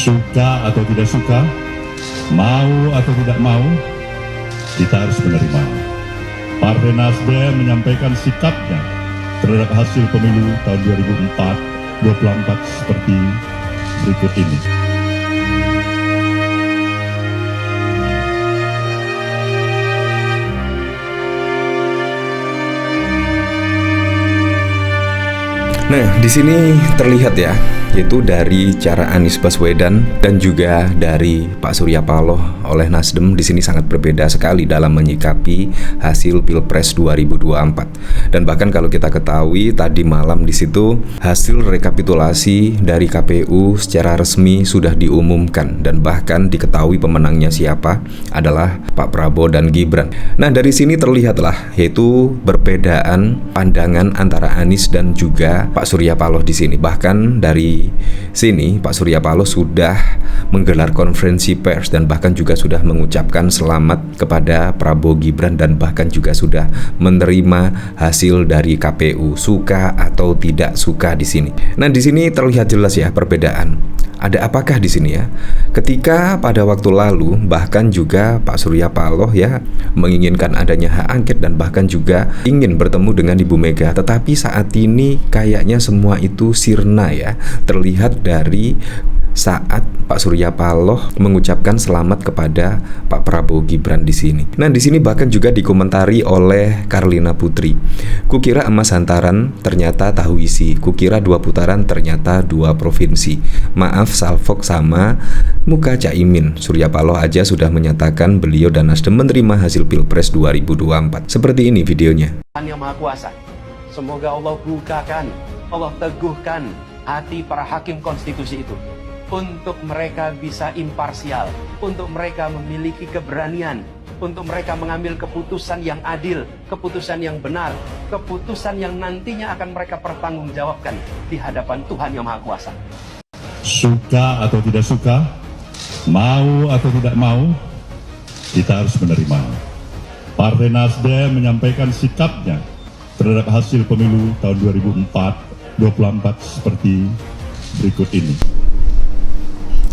Suka atau tidak suka, mau atau tidak mau, kita harus menerima. Partai Nasdem menyampaikan sikapnya terhadap hasil pemilu tahun 2024 seperti berikut ini. Nah, di sini terlihat ya, yaitu dari cara Anies Baswedan dan juga dari Pak Surya Paloh oleh Nasdem di sini sangat berbeda sekali dalam menyikapi hasil Pilpres 2024. Dan bahkan kalau kita ketahui tadi malam di situ hasil rekapitulasi dari KPU secara resmi sudah diumumkan dan bahkan diketahui pemenangnya siapa adalah Pak Prabowo dan Gibran. Nah, dari sini terlihatlah yaitu perbedaan pandangan antara Anies dan juga Pak Surya Paloh di sini. Bahkan dari sini Pak Surya Paloh sudah menggelar konferensi pers dan bahkan juga sudah mengucapkan selamat kepada Prabowo Gibran dan bahkan juga sudah menerima hasil dari KPU, suka atau tidak suka di sini. Nah, di sini terlihat jelas ya perbedaan. Ada apakah di sini ya? Ketika pada waktu lalu bahkan juga Pak Surya Paloh ya menginginkan adanya hak angket dan bahkan juga ingin bertemu dengan Ibu Mega, tetapi saat ini kayaknya semua itu sirna ya. Terlihat dari saat Pak Surya Paloh mengucapkan selamat kepada Pak Prabowo Gibran di sini. Nah, di sini bahkan juga dikomentari oleh Karlina Putri. Kukira emas hantaran ternyata tahu isi. Kukira 2 putaran ternyata 2 provinsi. Maaf salfok sama muka Caimin. Surya Paloh aja sudah menyatakan beliau dan Nasdem menerima hasil Pilpres 2024. Seperti ini videonya. Yang Maha Kuasa, semoga Allah bukakan, Allah teguhkan hati para hakim konstitusi itu untuk mereka bisa imparsial, untuk mereka memiliki keberanian, untuk mereka mengambil keputusan yang adil, keputusan yang benar, keputusan yang nantinya akan mereka pertanggungjawabkan di hadapan Tuhan Yang Maha Kuasa. Suka atau tidak suka, mau atau tidak mau, kita harus menerima. Partai Nasdem menyampaikan sikapnya terhadap hasil pemilu tahun 2024 seperti berikut ini.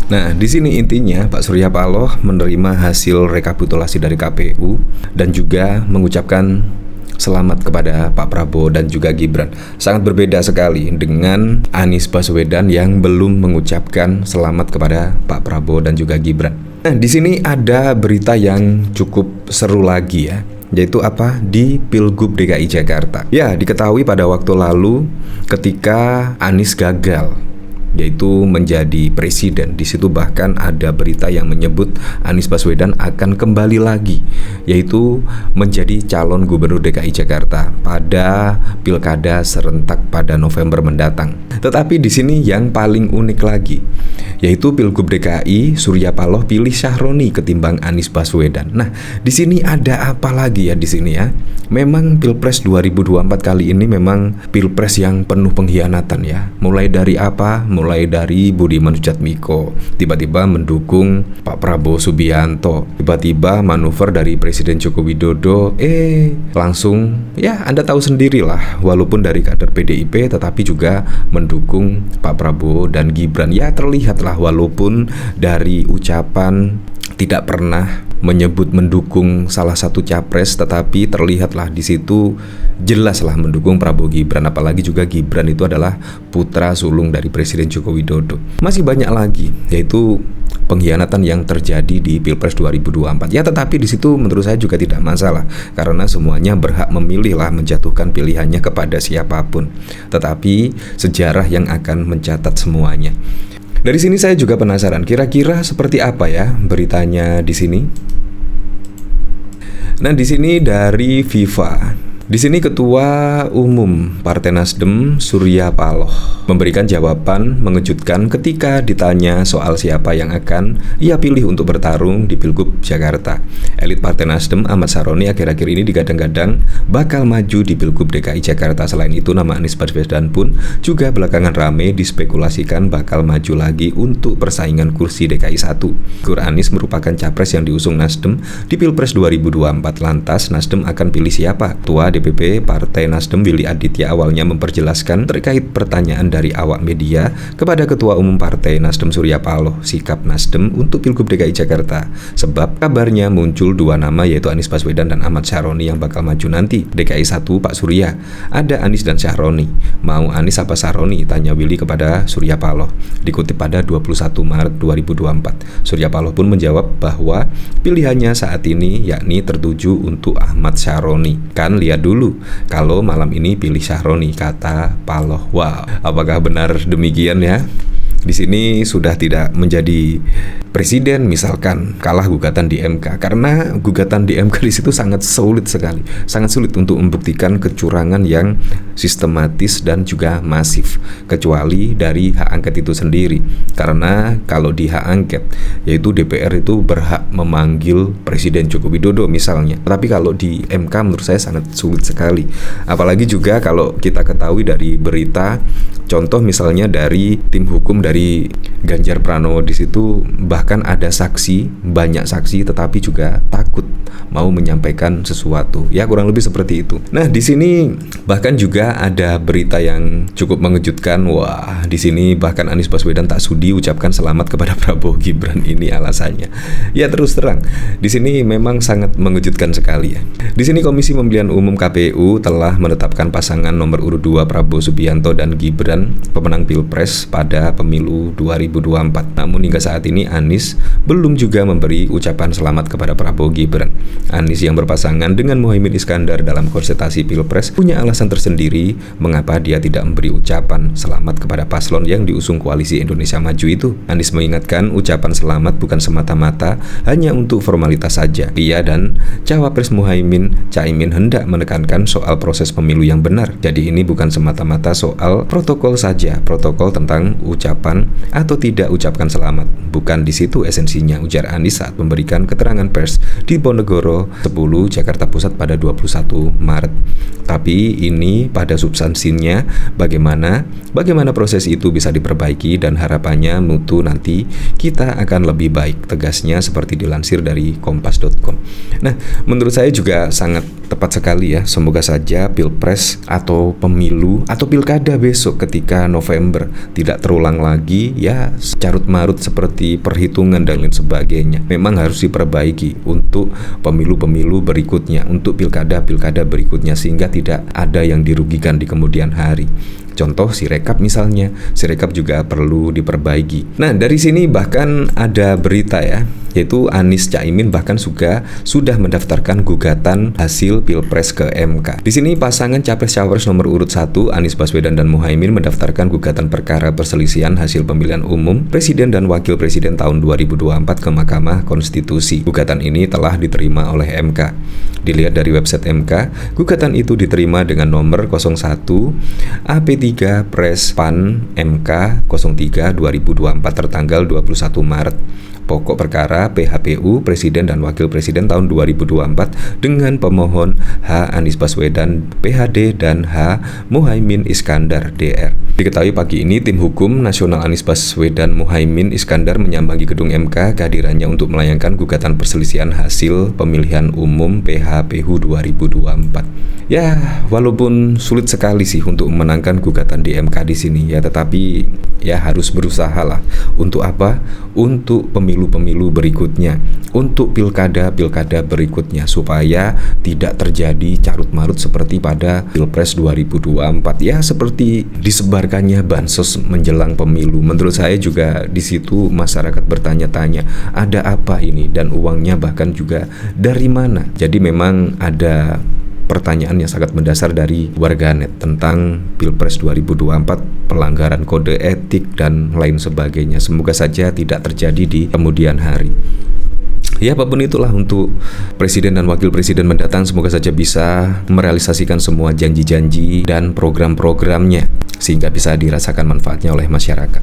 Nah, di sini intinya Pak Surya Paloh menerima hasil rekapitulasi dari KPU dan juga mengucapkan selamat kepada Pak Prabowo dan juga Gibran. Sangat berbeda sekali dengan Anies Baswedan yang belum mengucapkan selamat kepada Pak Prabowo dan juga Gibran. Nah, di sini ada berita yang cukup seru lagi ya, yaitu apa? Di Pilgub DKI Jakarta. Ya, diketahui pada waktu lalu ketika Anies gagal yaitu menjadi presiden. Di situ bahkan ada berita yang menyebut Anies Baswedan akan kembali lagi, yaitu menjadi calon gubernur DKI Jakarta pada pilkada serentak pada November mendatang. Tetapi di sini yang paling unik lagi, yaitu Pilgub DKI Surya Paloh pilih Syahroni ketimbang Anies Baswedan. Nah, di sini ada apa lagi ya di sini ya? Memang Pilpres 2024 kali ini memang Pilpres yang penuh pengkhianatan ya. Mulai dari apa? Mulai dari Budiman Sujatmiko tiba-tiba mendukung Pak Prabowo Subianto, tiba-tiba manuver dari Presiden Joko Widodo langsung ya Anda tahu sendirilah, walaupun dari kader PDIP tetapi juga mendukung Pak Prabowo dan Gibran. Ya terlihatlah walaupun dari ucapan tidak pernah menyebut mendukung salah satu capres, tetapi terlihatlah di situ jelaslah mendukung Prabowo Gibran. Apalagi juga Gibran itu adalah putra sulung dari Presiden Joko Widodo. Masih banyak lagi yaitu pengkhianatan yang terjadi di Pilpres 2024. Ya, tetapi di situ menurut saya juga tidak masalah karena semuanya berhak memilih lah, menjatuhkan pilihannya kepada siapapun. Tetapi sejarah yang akan mencatat semuanya. Dari sini saya juga penasaran, kira-kira seperti apa ya beritanya di sini. Nah, di sini dari FIFA. Di sini Ketua Umum Partai Nasdem Surya Paloh memberikan jawaban mengejutkan ketika ditanya soal siapa yang akan ia pilih untuk bertarung di Pilgub Jakarta. Elit Partai Nasdem Ahmad Saroni akhir-akhir ini digadang-gadang bakal maju di Pilgub DKI Jakarta. Selain itu, nama Anies Baswedan pun juga belakangan rame dispekulasikan bakal maju lagi untuk persaingan kursi DKI 1. Figur Anies merupakan capres yang diusung Nasdem di Pilpres 2024. Lantas Nasdem akan pilih siapa? Ketua DPP Partai Nasdem Willy Aditya awalnya memperjelaskan terkait pertanyaan dari awak media kepada Ketua Umum Partai Nasdem Surya Paloh sikap Nasdem untuk Pilgub DKI Jakarta, sebab kabarnya muncul dua nama yaitu Anies Baswedan dan Ahmad Syaroni yang bakal maju nanti. DKI 1 Pak Surya, ada Anies dan Syaroni, mau Anies apa Syaroni? Tanya Willy kepada Surya Paloh. Dikutip pada 21 Maret 2024, Surya Paloh pun menjawab bahwa pilihannya saat ini yakni tertuju untuk Ahmad Syaroni. Kan lihat dulu, kalau malam ini pilih Syaroni, kata Paloh. Wow, apakah benar demikian ya? Di sini sudah tidak menjadi presiden misalkan kalah gugatan di MK, karena gugatan di MK di situ sangat sulit sekali, sangat sulit untuk membuktikan kecurangan yang sistematis dan juga masif, kecuali dari hak angket itu sendiri. Karena kalau di hak angket, yaitu DPR itu berhak memanggil Presiden Joko Widodo misalnya, tapi kalau di MK menurut saya sangat sulit sekali. Apalagi juga kalau kita ketahui dari berita, contoh misalnya dari tim hukum dari Ganjar Pranowo, di situ bahkan ada saksi, banyak saksi, tetapi juga takut mau menyampaikan sesuatu. Ya kurang lebih seperti itu. Nah di sini bahkan juga ada berita yang cukup mengejutkan. Wah, di sini bahkan Anies Baswedan tak sudi ucapkan selamat kepada Prabowo Gibran. Ini alasannya. Ya terus terang, di sini memang sangat mengejutkan sekali ya. Di sini Komisi Pemilihan Umum KPU telah menetapkan pasangan nomor urut 2 Prabowo Subianto dan Gibran pemenang Pilpres pada pemilu 2024. Namun hingga saat ini Anies belum juga memberi ucapan selamat kepada Prabowo Gibran. Anies yang berpasangan dengan Muhaimin Iskandar dalam konsultasi Pilpres punya alasan tersendiri mengapa dia tidak memberi ucapan selamat kepada paslon yang diusung Koalisi Indonesia Maju itu. Anies mengingatkan ucapan selamat bukan semata-mata hanya untuk formalitas saja. Dia dan Cawapres Muhaimin Caimin hendak menekankan soal proses pemilu yang benar. Jadi ini bukan semata-mata soal protokol saja, protokol tentang ucapan atau tidak ucapkan selamat. Bukan di situ esensinya, ujar Anies saat memberikan keterangan pers di Ponegoro 10 Jakarta Pusat pada 21 Maret. Tapi ini pada substansinya bagaimana proses itu bisa diperbaiki dan harapannya mutu nanti kita akan lebih baik, tegasnya seperti dilansir dari kompas.com. Nah, menurut saya juga sangat tepat sekali ya. Semoga saja Pilpres atau pemilu atau pilkada besok ketika November tidak terulang lagi ya carut marut seperti perhitungan dan lain sebagainya. Memang harus diperbaiki untuk pemilu-pemilu berikutnya, untuk pilkada-pilkada berikutnya, sehingga tidak ada yang dirugikan di kemudian hari. Contoh Sirekap misalnya, Sirekap juga perlu diperbaiki. Nah dari sini bahkan ada berita ya, yaitu Anies Caimin bahkan sudah mendaftarkan gugatan hasil Pilpres ke MK. Di sini pasangan Capres-Cawapres nomor urut 1 Anies Baswedan dan Muhaimin mendaftarkan gugatan perkara perselisihan hasil pemilihan umum Presiden dan Wakil Presiden tahun 2024 ke Mahkamah Konstitusi. Gugatan ini telah diterima oleh MK. Dilihat dari website MK, gugatan itu diterima dengan nomor 01 AP3 Pres Pan MK 03 2024 tertanggal 21 Maret. Pokok perkara PHPU Presiden dan Wakil Presiden tahun 2024 dengan pemohon H. Anies Baswedan PhD dan H. Muhaimin Iskandar DR. Diketahui pagi ini tim hukum nasional Anies Baswedan Muhaimin Iskandar menyambangi gedung MK kehadirannya untuk melayangkan gugatan perselisihan hasil pemilihan umum PHPU 2024. Ya, walaupun sulit sekali sih untuk memenangkan gugatan di MK di sini ya, tetapi ya harus berusaha lah. Untuk apa? Untuk pemilu-pemilu berikutnya, untuk pilkada-pilkada berikutnya, supaya tidak terjadi carut-marut seperti pada Pilpres 2024 ya, seperti disebarkannya bansos menjelang pemilu. Menurut saya juga di situ masyarakat bertanya-tanya, ada apa ini dan uangnya bahkan juga dari mana. Jadi memang ada pertanyaan yang sangat mendasar dari warganet tentang Pilpres 2024, pelanggaran kode etik dan lain sebagainya. Semoga saja tidak terjadi di kemudian hari. Ya apapun itulah untuk Presiden dan Wakil Presiden mendatang, semoga saja bisa merealisasikan semua janji-janji dan program-programnya sehingga bisa dirasakan manfaatnya oleh masyarakat.